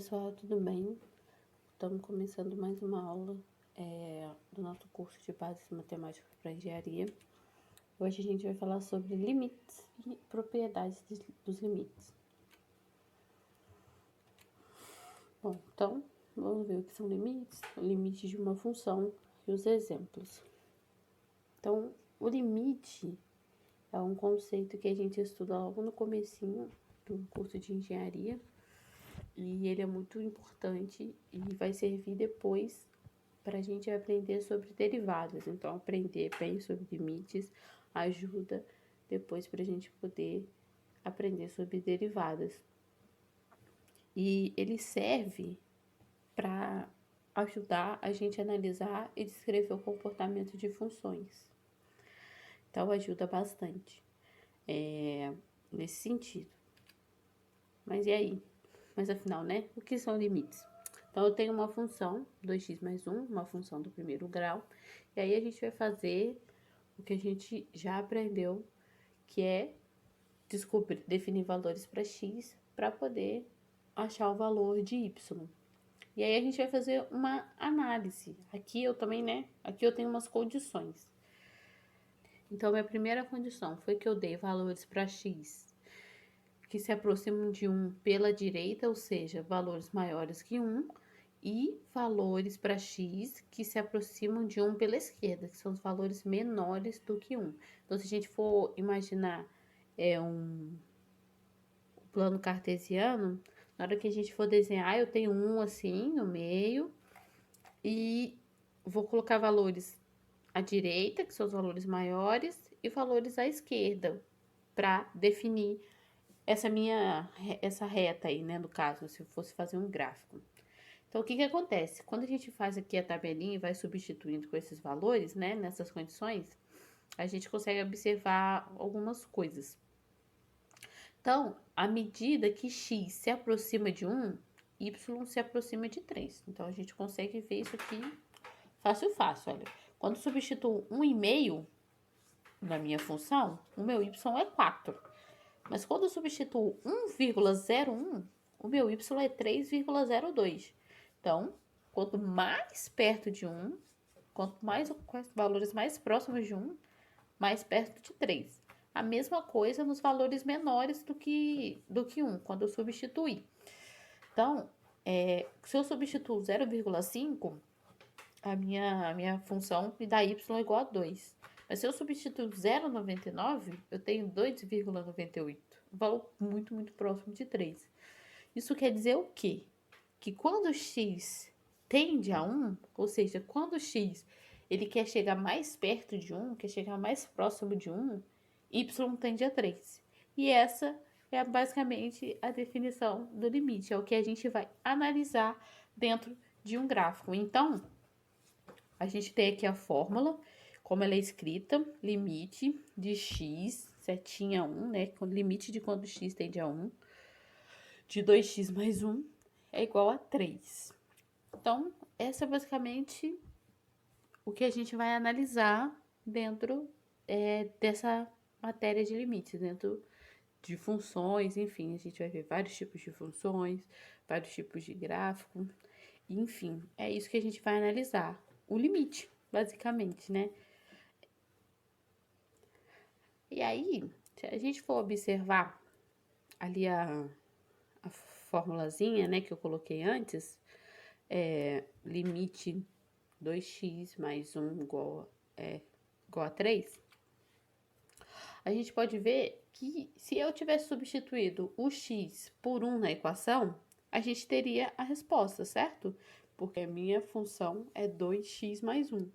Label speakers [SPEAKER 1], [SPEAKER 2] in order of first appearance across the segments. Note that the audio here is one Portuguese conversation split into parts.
[SPEAKER 1] pessoal, tudo bem? Estamos começando mais uma aula do nosso curso de Bases Matemáticas para Engenharia. Hoje a gente vai falar sobre limites e propriedades dos limites. Bom, então, vamos ver o que são limites, o limite de uma função e os exemplos. Então, o limite é um conceito que a gente estuda logo no comecinho do curso de engenharia. E ele é muito importante e vai servir depois para a gente aprender sobre derivadas. Então, aprender bem sobre limites ajuda depois para a gente poder aprender sobre derivadas. E ele serve para ajudar a gente a analisar e descrever o comportamento de funções. Então, ajuda bastante nesse sentido. Mas e aí? Mas afinal, né? O que são limites? Então, eu tenho uma função, 2x mais 1, uma função do primeiro grau. E aí, a gente vai fazer o que a gente já aprendeu, que é definir valores para x, para poder achar o valor de y. E aí, a gente vai fazer uma análise. Aqui eu também, né? Aqui eu tenho umas condições. Então, minha primeira condição foi que eu dei valores para x que se aproximam de 1 pela direita, ou seja, valores maiores que 1, e valores para x que se aproximam de 1 pela esquerda, que são os valores menores do que 1. Então, se a gente for imaginar um plano cartesiano, na hora que a gente for desenhar, eu tenho 1 assim no meio, e vou colocar valores à direita, que são os valores maiores, e valores à esquerda, para definir essa reta aí, né, no caso, se eu fosse fazer um gráfico. Então, o que que acontece? Quando a gente faz aqui a tabelinha e vai substituindo com esses valores, né, nessas condições, a gente consegue observar algumas coisas. Então, à medida que x se aproxima de 1, y se aproxima de 3. Então, a gente consegue ver isso aqui fácil, olha. Quando substituo 1,5 na minha função, o meu y é 4. Mas quando eu substituo 1,01, o meu y é 3,02. Então, quanto mais perto de 1, quanto mais com os valores mais próximos de 1, mais perto de 3. A mesma coisa nos valores menores do que 1, quando eu substituir. Então, se eu substituo 0,5, a minha função me dá y igual a 2. Mas se eu substituir 0,99, eu tenho 2,98. Um valor muito, muito próximo de 3. Isso quer dizer o quê? Que quando x tende a 1, ou seja, quando x ele quer chegar mais perto de 1, quer chegar mais próximo de 1, y tende a 3. E essa é basicamente a definição do limite, é o que a gente vai analisar dentro de um gráfico. Então, a gente tem aqui a fórmula, como ela é escrita, limite de x, setinha 1, né? O limite de quando x tende a 1, de 2x mais 1 é igual a 3. Então, essa é basicamente o que a gente vai analisar dentro dessa matéria de limites, dentro de funções, enfim, a gente vai ver vários tipos de funções, vários tipos de gráfico, enfim, é isso que a gente vai analisar, o limite, basicamente, né? E aí, se a gente for observar ali a formulazinha, né, que eu coloquei antes, limite 2x mais 1 igual a 3, a gente pode ver que se eu tivesse substituído o x por 1 na equação, a gente teria a resposta, certo? Porque a minha função é 2x mais 1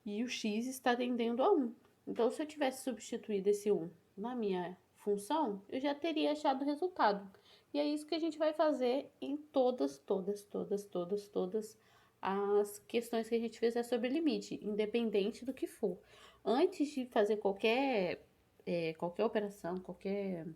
[SPEAKER 1] e o x está tendendo a 1. Então, se eu tivesse substituído esse 1 na minha função, eu já teria achado o resultado. E é isso que a gente vai fazer em todas as questões que a gente fizer sobre limite, independente do que for. Antes de fazer qualquer operação, qualquer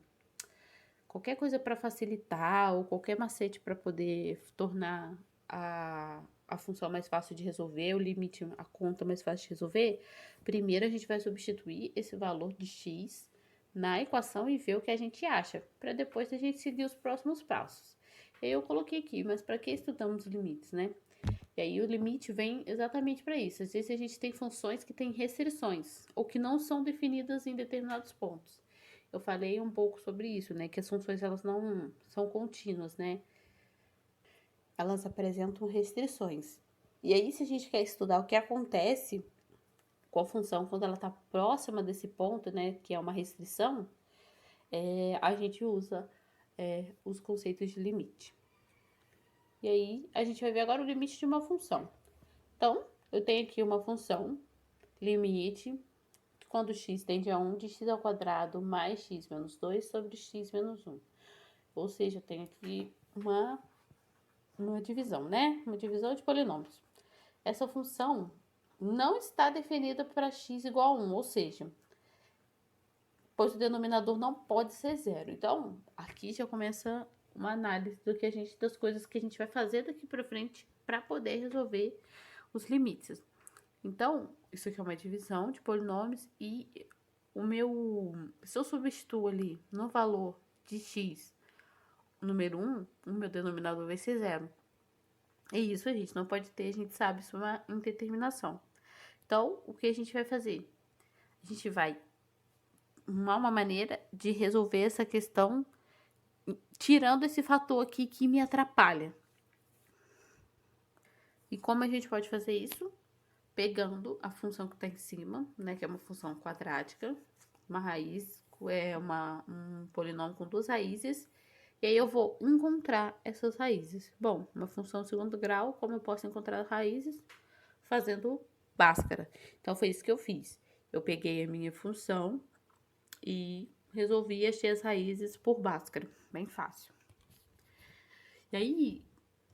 [SPEAKER 1] coisa para facilitar ou qualquer macete para poder tornar a função mais fácil de resolver, o limite, a conta mais fácil de resolver, primeiro a gente vai substituir esse valor de x na equação e ver o que a gente acha, para depois a gente seguir os próximos passos. E aí eu coloquei aqui, mas para que estudamos limites, né? E aí o limite vem exatamente para isso. Às vezes a gente tem funções que têm restrições ou que não são definidas em determinados pontos. Eu falei um pouco sobre isso, né? Que as funções elas não são contínuas, né? Elas apresentam restrições. E aí, se a gente quer estudar o que acontece com a função quando ela está próxima desse ponto, né? Que é uma restrição, a gente usa os conceitos de limite. E aí, a gente vai ver agora o limite de uma função. Então, eu tenho aqui uma função, limite, quando x tende a 1, de x ao quadrado mais x menos 2 sobre x menos 1. Ou seja, eu tenho aqui uma divisão, né? Uma divisão de polinômios. Essa função não está definida para x igual a 1, ou seja, pois o denominador não pode ser zero. Então, aqui já começa uma análise das coisas que a gente vai fazer daqui para frente para poder resolver os limites. Então, isso aqui é uma divisão de polinômios e se eu substituo ali no valor de x número 1, o meu denominador vai ser zero. E isso a gente não pode ter, a gente sabe, isso é uma indeterminação. Então, o que a gente vai fazer? A gente vai arrumar uma maneira de resolver essa questão tirando esse fator aqui que me atrapalha. E como a gente pode fazer isso? Pegando a função que está em cima, né, que é uma função quadrática, uma raiz, um polinômio com duas raízes, e aí eu vou encontrar essas raízes. Bom, uma função de segundo grau, como eu posso encontrar raízes? Fazendo Bhaskara. Então, foi isso que eu fiz. Eu peguei a minha função e resolvi achei as raízes por Bhaskara. Bem fácil. E aí,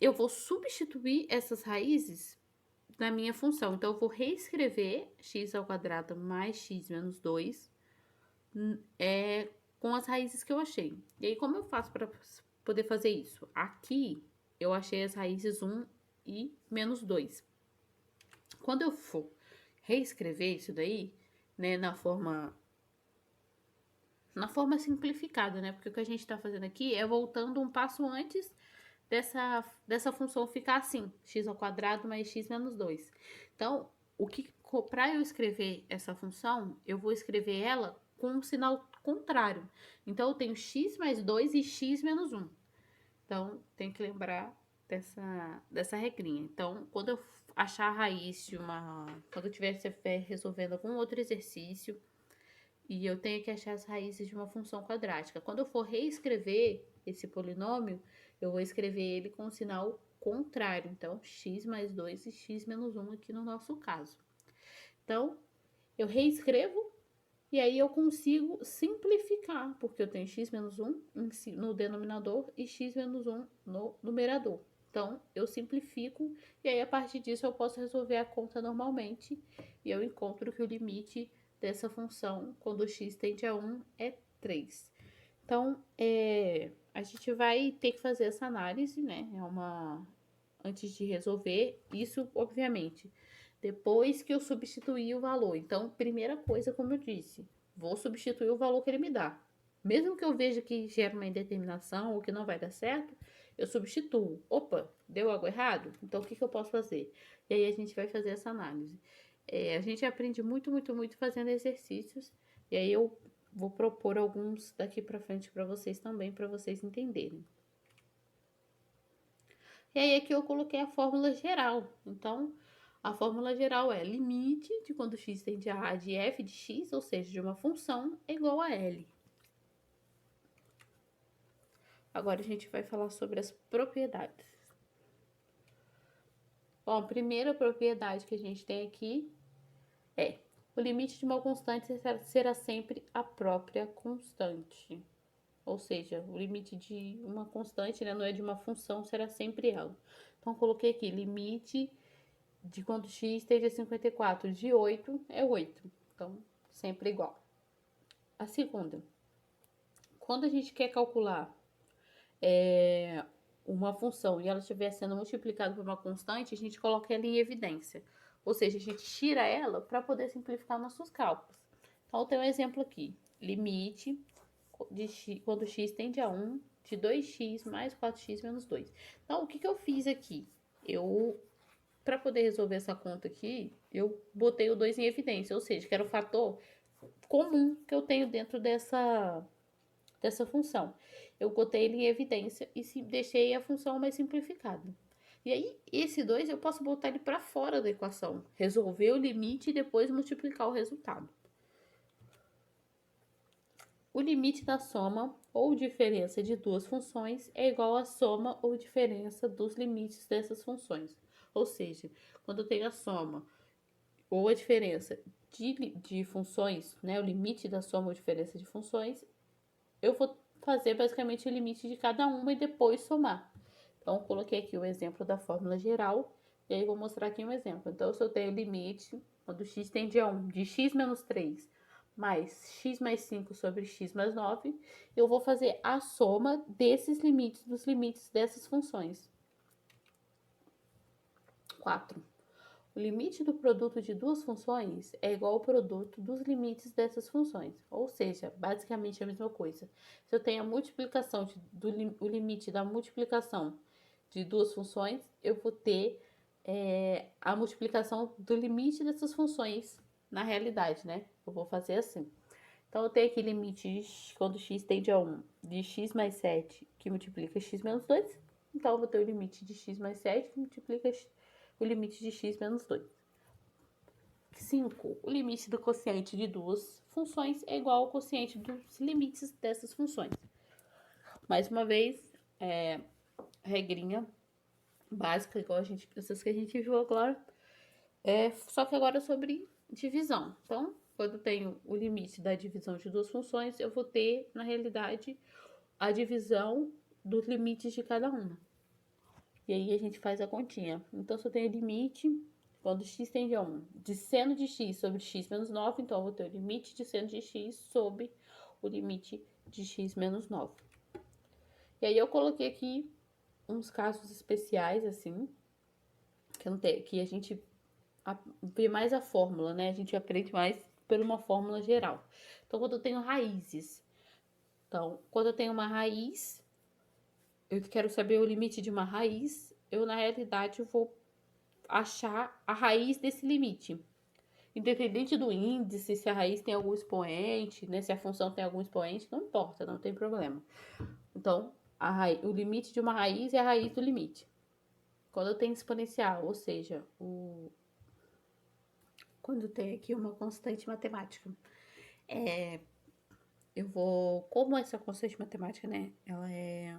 [SPEAKER 1] eu vou substituir essas raízes na minha função. Então, eu vou reescrever x ao quadrado mais x menos 2 com as raízes que eu achei. E aí, como eu faço para poder fazer isso? Aqui, eu achei as raízes 1 e menos 2. Quando eu for reescrever isso daí, né, na forma simplificada, né? Porque o que a gente está fazendo aqui é voltando um passo antes dessa função ficar assim, x ao quadrado mais x menos 2. Então, para eu escrever essa função, eu vou escrever ela com um sinal contrário. Então, eu tenho x mais 2 e x menos 1. Então, tem que lembrar dessa regrinha. Então, quando eu achar a raiz quando eu estiver resolvendo algum outro exercício e eu tenho que achar as raízes de uma função quadrática, quando eu for reescrever esse polinômio, eu vou escrever ele com o sinal contrário. Então, x mais 2 e x menos 1 aqui no nosso caso. Então, eu reescrevo e aí eu consigo simplificar, porque eu tenho x menos 1 no denominador e x menos 1 no numerador. Então, eu simplifico e aí a partir disso eu posso resolver a conta normalmente e eu encontro que o limite dessa função, quando x tende a 1, é 3. Então, a gente vai ter que fazer essa análise, né? Antes de resolver isso, obviamente, depois que eu substituir o valor. Então, primeira coisa, como eu disse, vou substituir o valor que ele me dá. Mesmo que eu veja que gera uma indeterminação ou que não vai dar certo, eu substituo. Opa, deu algo errado? Então, o que eu posso fazer? E aí, a gente vai fazer essa análise. A gente aprende muito, muito, muito fazendo exercícios. E aí, eu vou propor alguns daqui para frente para vocês também, para vocês entenderem. E aí, aqui eu coloquei a fórmula geral. Então, a fórmula geral é limite de quando x tende a de f de x, ou seja, de uma função, é igual a L. Agora, a gente vai falar sobre as propriedades. Bom, a primeira propriedade que a gente tem aqui é o limite de uma constante será sempre a própria constante. Ou seja, o limite de uma constante, né, não é de uma função, será sempre ela. Então, coloquei aqui, limite de quando x tende a 54, de 8 é 8. Então, sempre igual. A segunda, quando a gente quer calcular uma função e ela estiver sendo multiplicada por uma constante, a gente coloca ela em evidência. Ou seja, a gente tira ela para poder simplificar nossos cálculos. Então, eu tenho um exemplo aqui. Limite de x, quando x tende a 1 de 2x mais 4x menos 2. Então, o que eu fiz aqui? Para poder resolver essa conta aqui, eu botei o 2 em evidência, ou seja, que era o fator comum que eu tenho dentro dessa função. Eu botei ele em evidência e deixei a função mais simplificada. E aí, esse 2 eu posso botar ele para fora da equação, resolver o limite e depois multiplicar o resultado. O limite da soma ou diferença de duas funções é igual à soma ou diferença dos limites dessas funções. Ou seja, quando eu tenho a soma ou a diferença de funções, né, o limite da soma ou diferença de funções, eu vou fazer basicamente o limite de cada uma e depois somar. Então, eu coloquei aqui o exemplo da fórmula geral, e aí vou mostrar aqui um exemplo. Então, se eu tenho o limite, quando x tende a 1, de x menos 3 mais x mais 5 sobre x mais 9, eu vou fazer a soma desses limites, dos limites dessas funções. 4. O limite do produto de duas funções é igual ao produto dos limites dessas funções, ou seja, basicamente a mesma coisa. Se eu tenho a multiplicação o limite da multiplicação de duas funções, eu vou ter a multiplicação do limite dessas funções na realidade, né? Eu vou fazer assim. Então, eu tenho aqui limite quando x tende a 1 de x mais 7, que multiplica x menos 2. Então, eu vou ter o limite de x mais 7, que multiplica o limite de x menos 2. 5. O limite do quociente de duas funções é igual ao quociente dos limites dessas funções. Mais uma vez, regrinha básica, igual essas que a gente viu agora, só que agora sobre divisão. Então, quando eu tenho o limite da divisão de duas funções, eu vou ter, na realidade, a divisão dos limites de cada uma. E aí a gente faz a continha. Então, se eu tenho limite, quando x tende a 1, de seno de x sobre x menos 9, então eu vou ter o limite de seno de x sobre o limite de x menos 9. E aí eu coloquei aqui uns casos especiais, assim, que a gente vê mais a fórmula, né? A gente aprende mais por uma fórmula geral. Então, quando eu tenho raízes, quando eu tenho uma raiz, eu quero saber o limite de uma raiz, eu, na realidade, vou achar a raiz desse limite. Independente do índice, se a raiz tem algum expoente, né? Se a função tem algum expoente, não importa, não tem problema. Então, o limite de uma raiz é a raiz do limite. Quando eu tenho exponencial, ou seja, quando tem aqui uma constante matemática, como essa constante matemática, né, ela é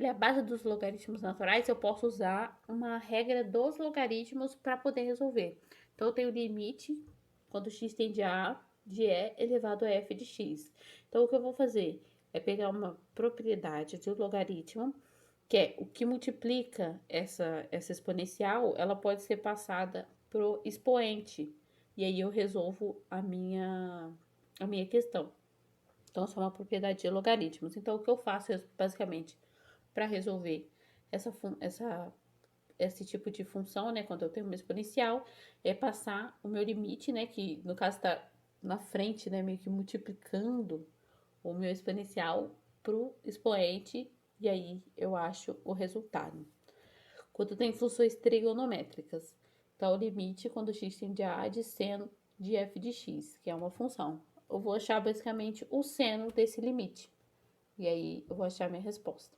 [SPEAKER 1] a base dos logaritmos naturais, eu posso usar uma regra dos logaritmos para poder resolver. Então, eu tenho o limite, quando x tende a de e elevado a f de x. Então, o que eu vou fazer é pegar uma propriedade do logaritmo, que é o que multiplica essa exponencial, ela pode ser passada pro expoente. E aí eu resolvo a minha questão. Então, só uma propriedade de logaritmos. Então, o que eu faço, basicamente, para resolver esse tipo de função, né, quando eu tenho uma exponencial, é passar o meu limite, né, que no caso está na frente, né, meio que multiplicando o meu exponencial pro expoente, e aí eu acho o resultado. Quando tem funções trigonométricas, então o limite quando x tende a de seno de f de x, que é uma função. Eu vou achar basicamente o seno desse limite, e aí eu vou achar minha resposta.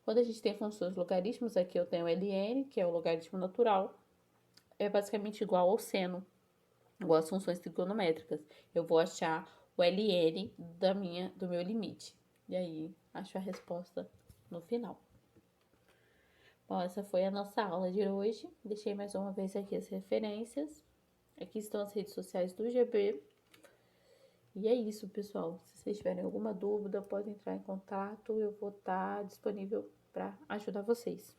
[SPEAKER 1] Quando a gente tem funções logaritmos, aqui eu tenho ln, que é o logaritmo natural, é basicamente igual ao seno, igual às funções trigonométricas. Eu vou achar o ln do meu limite. E aí, acho a resposta no final. Bom, essa foi a nossa aula de hoje. Deixei mais uma vez aqui as referências. Aqui estão as redes sociais do GB. E é isso, pessoal. Se vocês tiverem alguma dúvida, podem entrar em contato. Eu vou estar disponível para ajudar vocês.